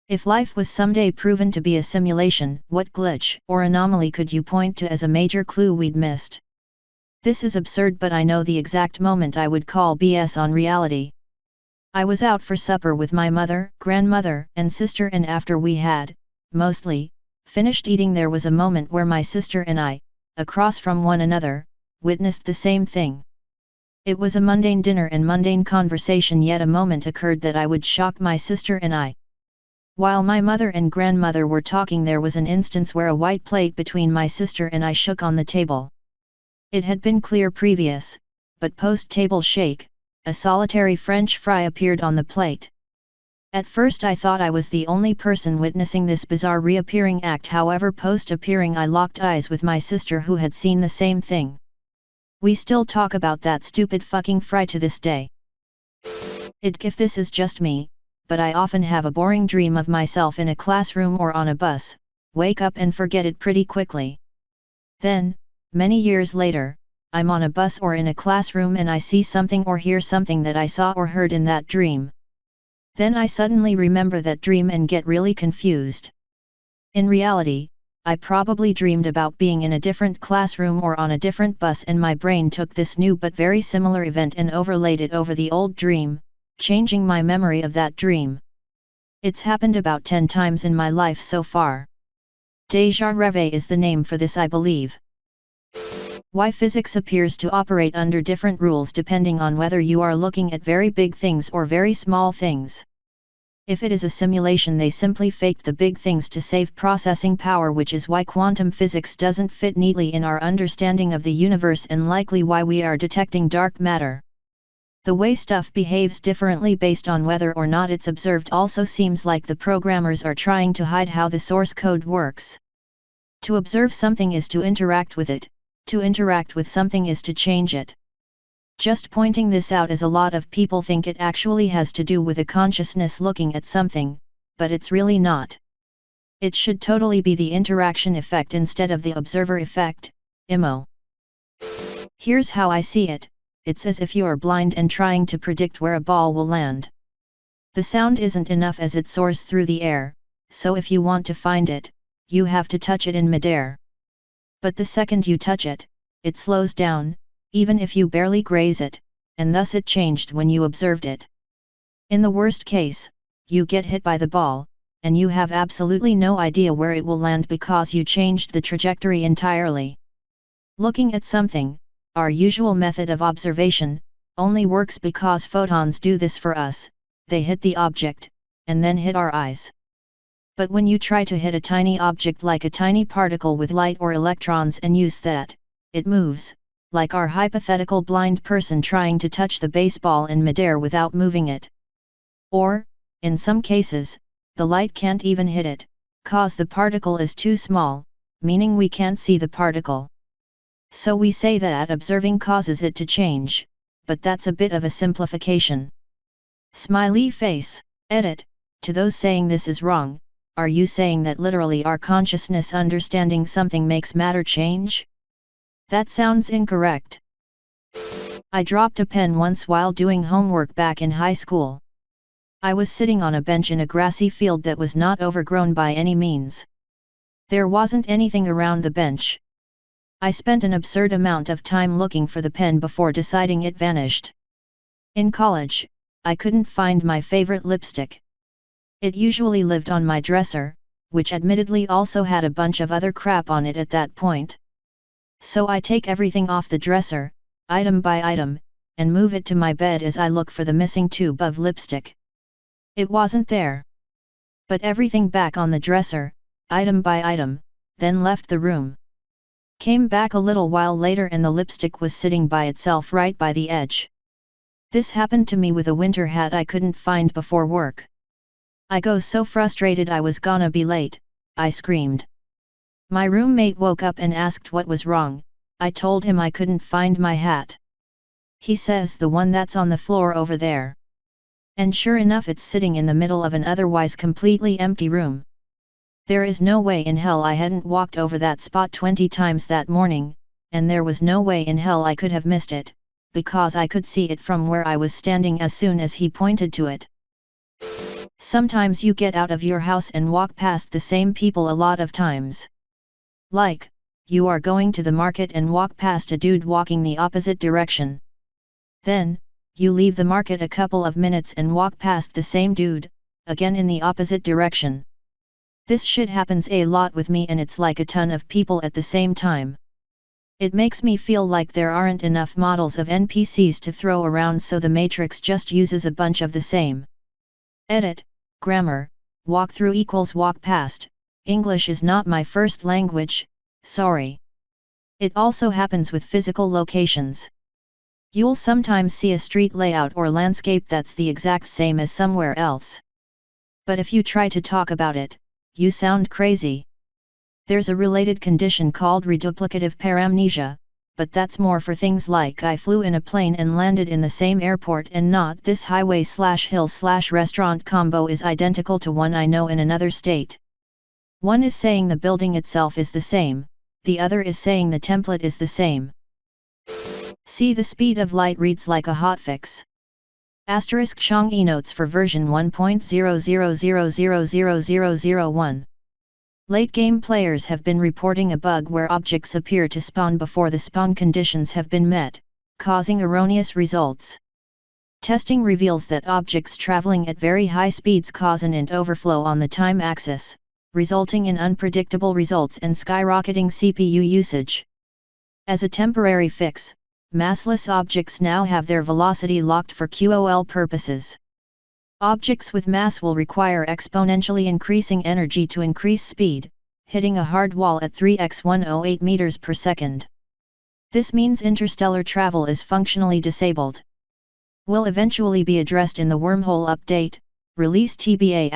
If life was someday proven to be a simulation, what glitch or anomaly could you point to as a major clue we'd missed? This is absurd, but I know the exact moment I would call BS on reality. I was out for supper with my mother, grandmother, and sister, and after we had, mostly, finished eating, there was a moment where my sister and I, across from one another, witnessed the same thing. It was a mundane dinner and mundane conversation, yet a moment occurred that I would shock my sister and I. While my mother and grandmother were talking, there was an instance where a white plate between my sister and I shook on the table. It had been clear previous, but post-table shake, a solitary French fry appeared on the plate. At first I thought I was the only person witnessing this bizarre reappearing act, however post-appearing I locked eyes with my sister, who had seen the same thing. We still talk about that stupid fucking fry to this day. If this is just me, but I often have a boring dream of myself in a classroom or on a bus, wake up and forget it pretty quickly. Then, many years later, I'm on a bus or in a classroom and I see something or hear something that I saw or heard in that dream. Then I suddenly remember that dream and get really confused. In reality, I probably dreamed about being in a different classroom or on a different bus, and my brain took this new but very similar event and overlaid it over the old dream, changing my memory of that dream. It's happened about 10 times in my life so far. Deja vu is the name for this, I believe. Why physics appears to operate under different rules depending on whether you are looking at very big things or very small things. If it is a simulation, they simply faked the big things to save processing power, which is why quantum physics doesn't fit neatly in our understanding of the universe and likely why we are detecting dark matter. The way stuff behaves differently based on whether or not it's observed also seems like the programmers are trying to hide how the source code works. To observe something is to interact with it. To interact with something is to change it. Just pointing this out, as a lot of people think it actually has to do with a consciousness looking at something, but it's really not. It should totally be the interaction effect instead of the observer effect. Immo. Here's how I see it. It's as if you are blind and trying to predict where a ball will land. The sound isn't enough as it soars through the air, so if you want to find it, you have to touch it in midair. But the second you touch it, it slows down, even if you barely graze it, and thus it changed when you observed it. In the worst case, you get hit by the ball, and you have absolutely no idea where it will land because you changed the trajectory entirely. Looking at something, our usual method of observation, only works because photons do this for us. They hit the object, and then hit our eyes. But when you try to hit a tiny object like a tiny particle with light or electrons and use that, it moves, like our hypothetical blind person trying to touch the baseball in midair without moving it. Or, in some cases, the light can't even hit it, cause the particle is too small, meaning we can't see the particle. So we say that observing causes it to change, but that's a bit of a simplification. Smiley face. Edit. To those saying this is wrong, are you saying that literally our consciousness understanding something makes matter change? That sounds incorrect. I dropped a pen once while doing homework back in high school. I was sitting on a bench in a grassy field that was not overgrown by any means. There wasn't anything around the bench. I spent an absurd amount of time looking for the pen before deciding it vanished. In college, I couldn't find my favorite lipstick. It usually lived on my dresser, which admittedly also had a bunch of other crap on it at that point. So I take everything off the dresser, item by item, and move it to my bed as I look for the missing tube of lipstick. It wasn't there. But everything back on the dresser, item by item, then left the room. Came back a little while later and the lipstick was sitting by itself right by the edge. This happened to me with a winter hat I couldn't find before work. I go so frustrated I was gonna be late, I screamed. My roommate woke up and asked what was wrong. I told him I couldn't find my hat. He says, the one that's on the floor over there. And sure enough, it's sitting in the middle of an otherwise completely empty room. There is no way in hell I hadn't walked over that spot 20 times that morning, and there was no way in hell I could have missed it, because I could see it from where I was standing as soon as he pointed to it. Sometimes you get out of your house and walk past the same people a lot of times. Like, you are going to the market and walk past a dude walking the opposite direction. Then, you leave the market a couple of minutes and walk past the same dude, again in the opposite direction. This shit happens a lot with me, and it's like a ton of people at the same time. It makes me feel like there aren't enough models of NPCs to throw around, so the Matrix just uses a bunch of the same. Edit, grammar, walk through equals walk past. English is not my first language, sorry. It also happens with physical locations. You'll sometimes see a street layout or landscape that's the exact same as somewhere else. But if you try to talk about it, you sound crazy. There's a related condition called reduplicative paramnesia, but that's more for things like I flew in a plane and landed in the same airport, and not this highway/hill/restaurant combo is identical to one I know in another state. One is saying the building itself is the same, the other is saying the template is the same. See, the speed of light reads like a hotfix. Asterisk Shangyi notes for version 1.000000001. Late game players have been reporting a bug where objects appear to spawn before the spawn conditions have been met, causing erroneous results. Testing reveals that objects traveling at very high speeds cause an int overflow on the time axis, resulting in unpredictable results and skyrocketing CPU usage. As a temporary fix, massless objects now have their velocity locked for QoL purposes. Objects with mass will require exponentially increasing energy to increase speed, hitting a hard wall at 3x108 meters per second. This means interstellar travel is functionally disabled. Will eventually be addressed in the wormhole update, release TBA*.